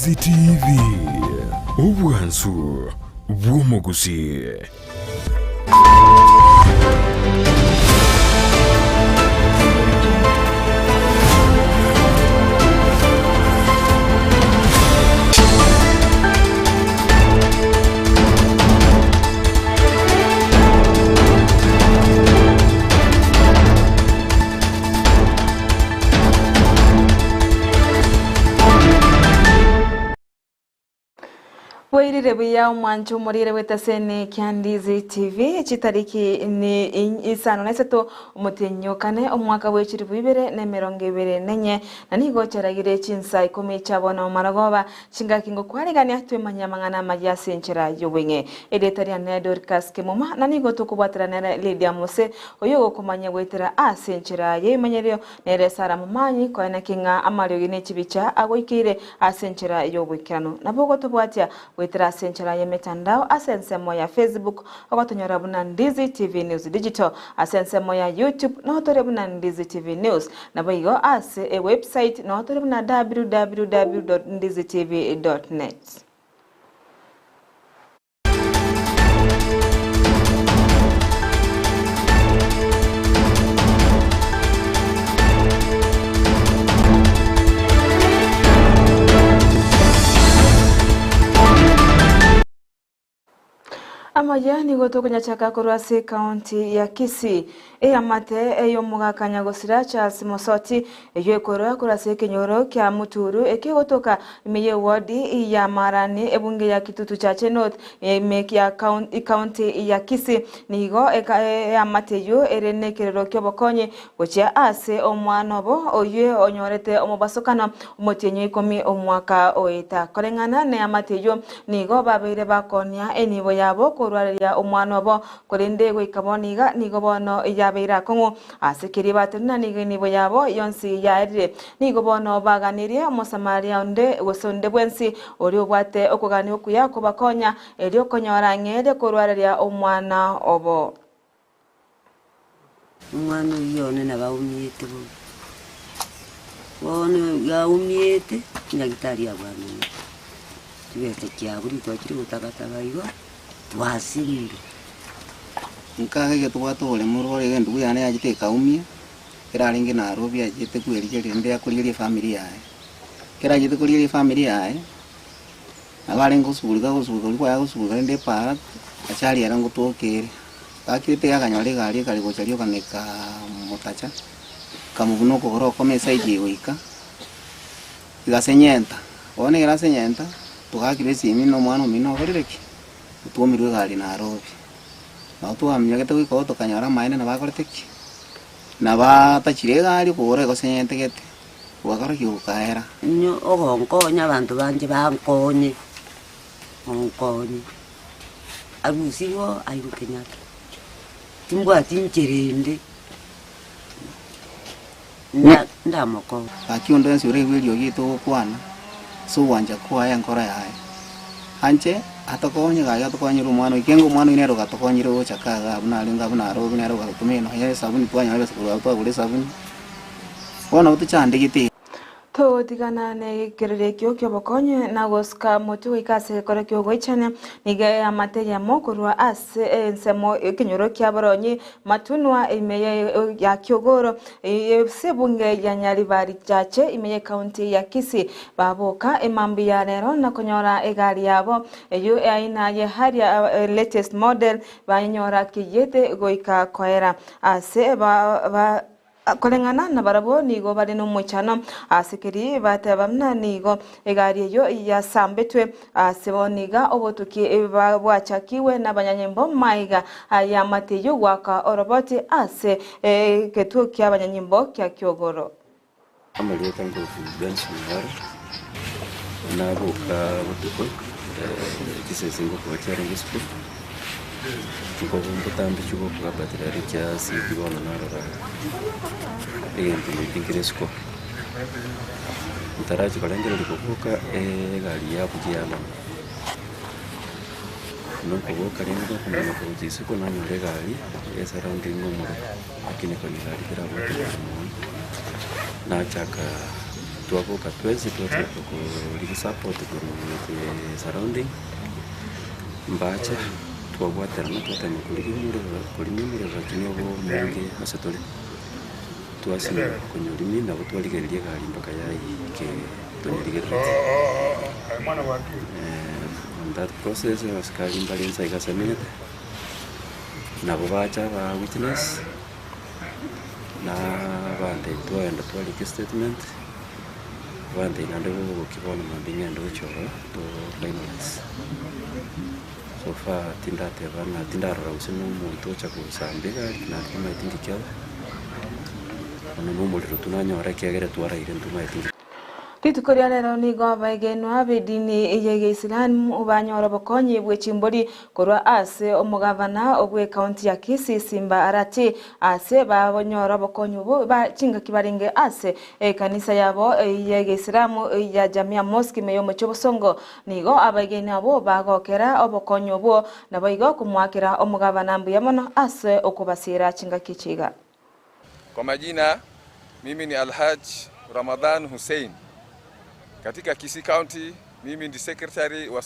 Ndizi TV Ubwansu Gusii. Wairire buya umwanju murire wetasene Ndizi TV chitariki ni isano na isato umutenyokane umwaka w'ekiri 2024 na nigo cyaragire Chinsa Ikomi cyabona umaragoba shingakingo kwarigania twemanya mangana majasenchera yobwenye edetaria na Dorcas Kemuma na nigo tukubwatira na Lydia Mose oyo kumanya gwetera asenchera yemenyerio nere Sara Momanyi kwa na kinga amaryo gine chibicha agoikire asenchera yobwekano nabogo tubwatia wetera senchera ya mitandao asensemo ya Facebook okotonyora buna Ndizi TV News Digital asensemo ya YouTube na otore buna Ndizi TV News na boigo ase e website na otore buna www.ndizitv.net. Amayia ni gotokonya chaka korwase county ya Kisii amate eyo mugakanya gosira Charles Mosoti eyo korwa korwase kenyoro kya muturu ekigotoka imeye wadi ya marani ebunge ya Kitutu Chache North make ya county ya Kisii nigo amate yo erenekerero kyobokonye gocha ase omwanobo oye onyorete omobasokana omotenyo Ikomi omwaka oita korengana ne amate yo nigo babere bakonya enibo yabo korwaria omwana obo korende gwikaboniga nigo bono yabeira kongo asekeri batuna nibo yabo yonsi yaire nigo bono baganirie omosamaria onde gosonde bwensi ori obwate okugani okuya kubakonya eri okonyora ngere korwaria omwana obo umwana yone nabaumyete bono yaumyete nyagitari abana tubete kyaburi twakiri gutakataba igo twasirire nkage getwatole murore gendu yana yagite kaumia kiraringe na robi yagite kwelije rende yakurire family yae kiragite kurire family yae abarengo subulga kwa gusubulga rende para achali yarango tokere akirite yakanyore gari kali gochario kaneka motacha kamubuno kogoro komesa ijiwika igasenyenta one irasenyenta tukakire simi no mwana mino gorireki tuomirwe gari na robi na tuamnyagete gwiko tukanyara maine na bakoreteki na batachire gari kugora gosenyente gete gwakara kiukaera nyo ogonkonya abantu banje bankonye onkonye abusiwo ayukenyaka timbwa tincherende ndamoko akiondo nsure wilio gitu kwana so wanja kwa ya nkora yae anje atakonye ga yatokonye rumwana ikengo mwana inero gatokonye ro chakaga abuna linga abuna ro binero gatumeno ya sabuni twanya bese kwa gure sabuni wana utuchande giti to tigana ne kerere kyo kyobokonye na goska motu ikase kore kyo goichane niga amate ya mokurwa ase ensemo kinyoro kyabaronyi matunwa imeye ya kyogoro sebunge ya Nyaribari Chache imeye county ya Kisii baboka emambi ya rero na konyora egari yabo eyo aina ye haria latest model banyora kiyete goika koera ase ba kolengana na barabo nigo bari no muchano asekeri batabamna nigo egari yo ya sambetwe seboniga obotuki bwachakiwe n'abanyanyimbo maiga ya mateyo waka oroboti ase ketuo kya banyanyimbo kya Kyogoro amaleta ngo Benson na boka botuko kisesingo kwa cyari ngispo ngo mbutambi cyuko kwa bateri cya sibibona narora egenti n'ingiresko utaraje kalengere likokuka gari yapo cyama nuko bokarenga kumenya ko gisiko nanyure gari surrounding ngomuro akine ko ni gari kira botuko nachaka twavuka twese twataka kuligi support community surrounding mbacha twagwaterana twatema kulimi muriro kinyogo mungi asetore twasina kunyurimi nabo twarigererie gari mpaka yaike tunyarigererie that process askari mbali nsa igasemete nabo bacha ba witness na bande twaenda twalike statement bande nande gukibona mambinga ndo choro to finalize so far tindarora usino muntu cha kusambika na kama itingikia ono muliro tunanyora kiagere twaraire ntumaitingi Titukoria lero ni goba igenwa bedini yege Islam ubanyora bokonyi bwechimbori korwa ase omugavana ogwe county ya Kisii Simba arati ase babonyora bokonyi bo bachinga kibaringe ase kanisa yabo yege Islam ya Jamia Mosque meyo muchobosongo nigo abageni abo bagokera obokonyi bo naboigo kumwakira omugavana mbuyamono ase okubasira chinga kichiga. Kwa majina mimi ni Alhaj Ramadhan Hussein. Katika Kisii County, mimi ndi secretary wa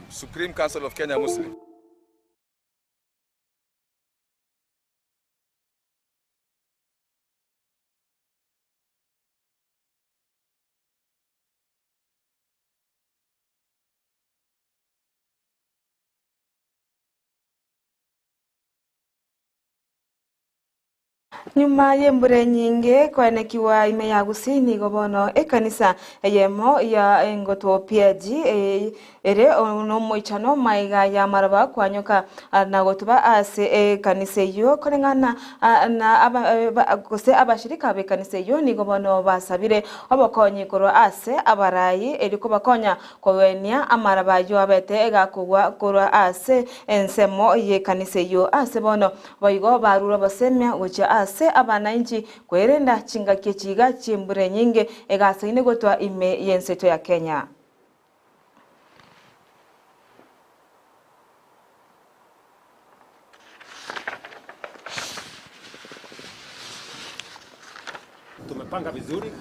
Supreme Council of Kenya Muslim. Nyuma yembure nyinge kwanekiwa ime ya Gusii ni gobono kanisa yemo ya engoto piaji ere ono moichano maiga ya maraba kwanyoka na gotuba ase kanisa yo korengana na gose abashirika be kanisa yo ni gobono basabire obokonyi koro ase abarayi eriko bakonya kowenia amaraba yo abete gakugwa koro ase ensemo ye kanisa yo ase bono boigo barura basemya ucha ase abananchi kwerenda chinga kichiga chimbure nyinge egasaine gotwa ime yenseto ya Kenya. Tumepanga vizuri.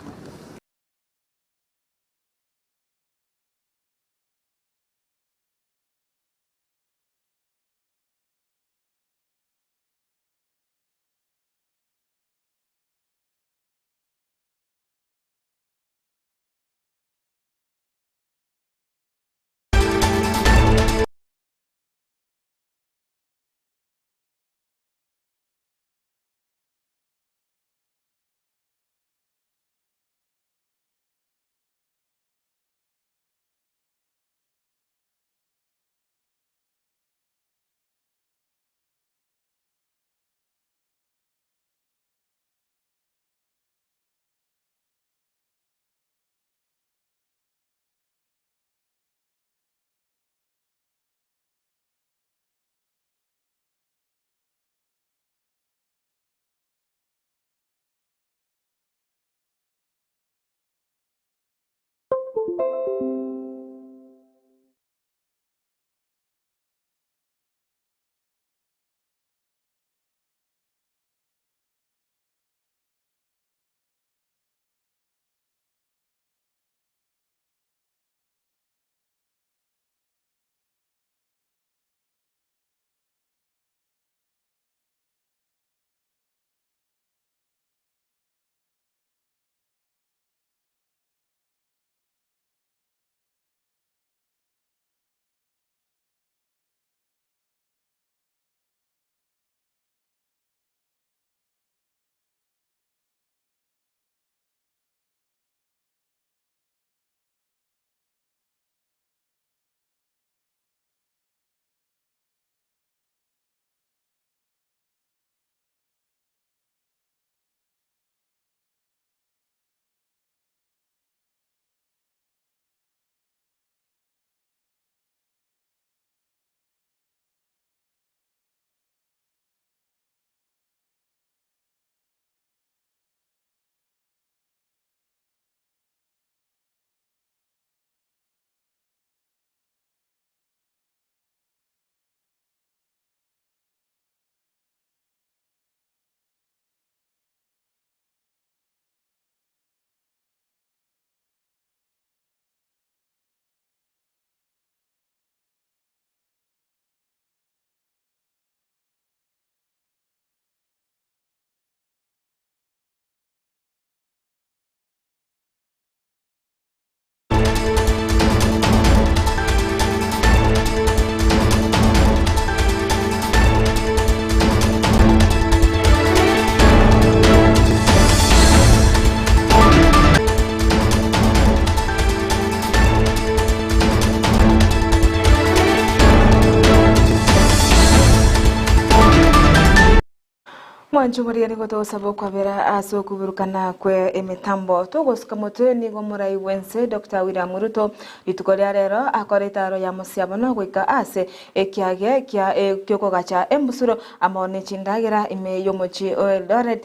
Mwanjumuri ni goto sabo kwa vera aso kuburukana kwe emitambo togos kamoto ni gomurai wense Dr. William Ruto litukoria rero akoretaro ya musiabono gwika ase ekiage kia kyoko gacha embusuro amone chindagira ime yomochi Eldoret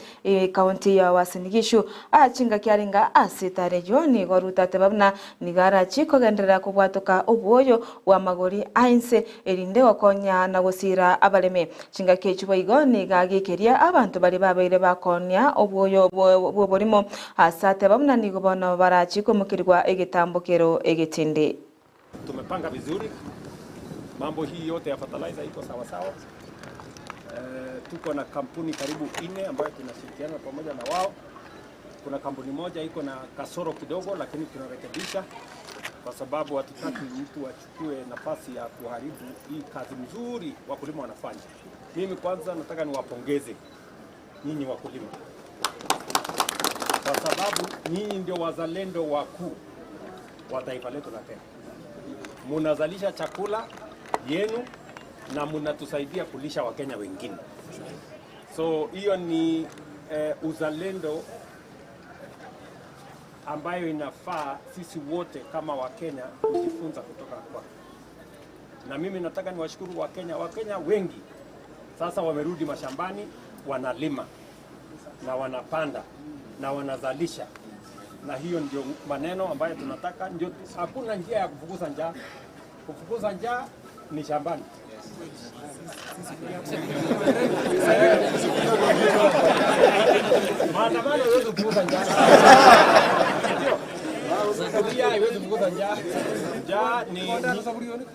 county ya Uasin Gishu achinga kiaringa ase tarejo ni goruta tebabna nigara chiko gendera kubwatoka obuoyo wa magori ainse erinde okonya na gusira abaleme chinga kechubo igo ni gagikeria abantu bali babaire bakonya obuoyo bwoborimo asate bamna ni gobona barachiko mukirwa egitambukero egitinde. Tumepanga vizuri mambo hii yote ya fertilizer iko sawa sawa. Tuko na kampuni karibu 4 ambayo tunashirikiana pamoja na wao. Kuna kampuni moja iko na kasoro kidogo, lakini tunarekebisha kwa sababu hatutaki mtu achukue nafasi ya kuharibu hii kazi nzuri wakulima wanafanya. Mimi kwanza nataka niwapongeze nyinyi wakulima, kwa sababu nyinyi ndio wazalendo wakuu wa taifa letu la Kenya. Munazalisha chakula yenu na munatusaidia kulisha Wakenya wengine. So hiyo ni uzalendo ambayo inafaa sisi wote kama Wakenya kujifunza kutoka kwa. Na mimi nataka niwashukuru Wakenya wengi sasa wamerudi mashambani, wanalima na wanapanda na wanazalisha, na hiyo ndio maneno ambayo tunataka. Ndio, hakuna njia ya kufukuza njaa. Kufukuza njaa ni shambani. Maandamano haiwezi kufukuza njaa. Ndio, haiwezi kufukuza njaa. Njaa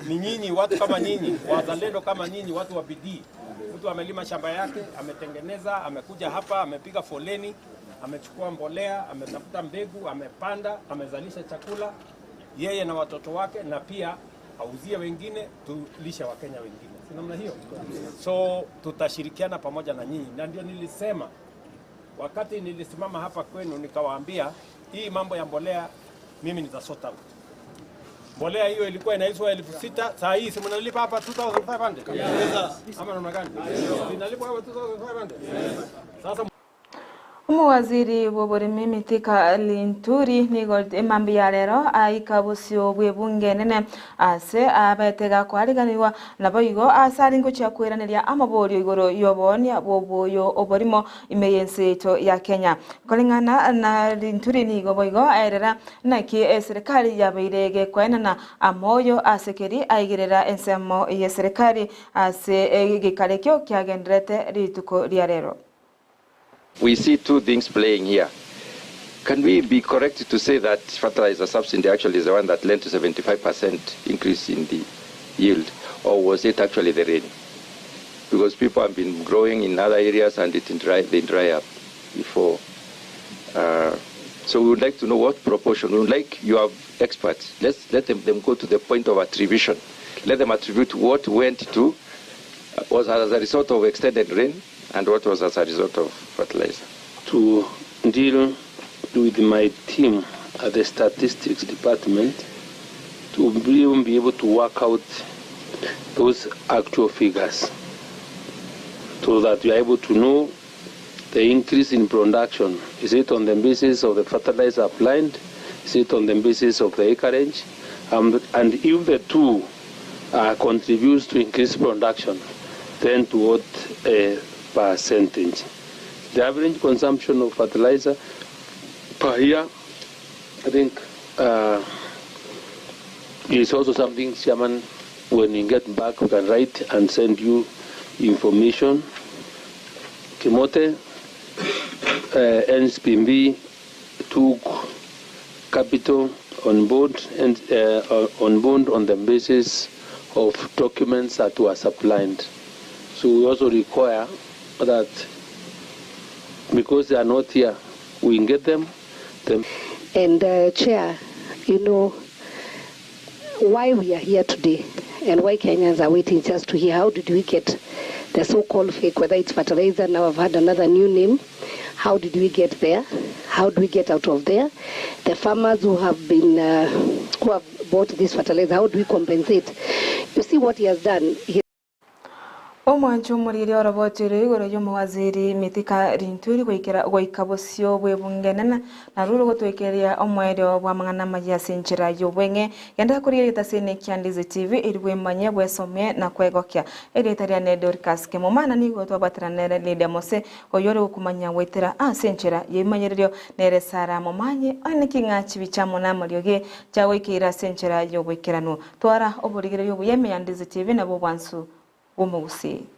ni nyinyi, watu kama nyinyi, wazalendo kama nyinyi, watu wa bidii. Mtu amelima shamba yake, ametengeneza, amekuja hapa, amepiga foleni, amechukua mbolea, ametafuta mbegu, amepanda, amezalisha chakula yeye na watoto wake, na pia auzie wengine, tulishe Wakenya wengine. Si namna hiyo? So tutashirikiana pamoja na nyinyi. Na ndio nilisema wakati nilisimama hapa kwenu nikawaambia hii mambo ya mbolea mimi nitasota. Mbolea hiyo ilikuwa inaiswa 6,000, saa hii si mnalipa hapa 2,500. Yes. Ama namna gani? Inalipa hapa 2,500. Sasa Waziri w'uburimi Mitika Linturi nigo emambia rero aikabusio bwebunge nene ase abetega kwariganirwa nabo igo asaringo cyakweraniria amaborio igoro yobonia boboyo oborimo imeyenseto ya Kenya kolingana na Linturi nigo boigo aerera naki serikali yabeirege kwenana amoyo asekeri aigirera ensemo ya serikali ase gikarekyo kyagendrete rituko ria rero. We see two things playing here. Can we be correct to say that fertilizer subsidy actually is the one that led to 75% increase in the yield, or was it actually the rain? Because people have been growing in other areas and they dry up before. So we would like to know what proportion. We would like, you have experts, let's let them go to the point of attribution. Let them attribute what went to, was as a result of extended rain, and what was as a result of fertilizer. To deal with my team at the statistics department to be able to work out those actual figures so that we are able to know the increase in production. Is it on the basis of the fertilizer applied? Is it on the basis of the acreage? And if the two contributes to increased production, then to what percentage. The average consumption of fertilizer per year, I think, is also something, Chairman, when you get back, we can write and send you information. Kimote, NSPMB took capital on board and on the basis of documents that were supplied. So we also require that because they are not here, we can get them. And Chair, you know why we are here today and why Kenyans are waiting just to hear how did we get the so-called fake, whether it's fertilizer, now I've had another new name. How did we get there? How do we get out of there? The farmers who have been, who have bought this fertilizer, how do we compensate? You see what he has done? Omwancho muriri orobotire igoro y'omwaziri mitika rinturi goikabosio bwebungenana na ruro gotwekeria omwerio bwa mangana magia sinchira yobwenge yanda kurira tasene kya Ndizi TV irwe manye bwesomye na kwegokya eretaria ne Dorcas Kemuma ni gotwa batranere Lydia Mose oyore okumanya wetera sinchira yemanyerio nere Sara Momanyi anikinga chibichamo na marioge chawekira sinchira yobwekerano twara oburigire yobuyeme ya Ndizi TV na bobwansu Gusii.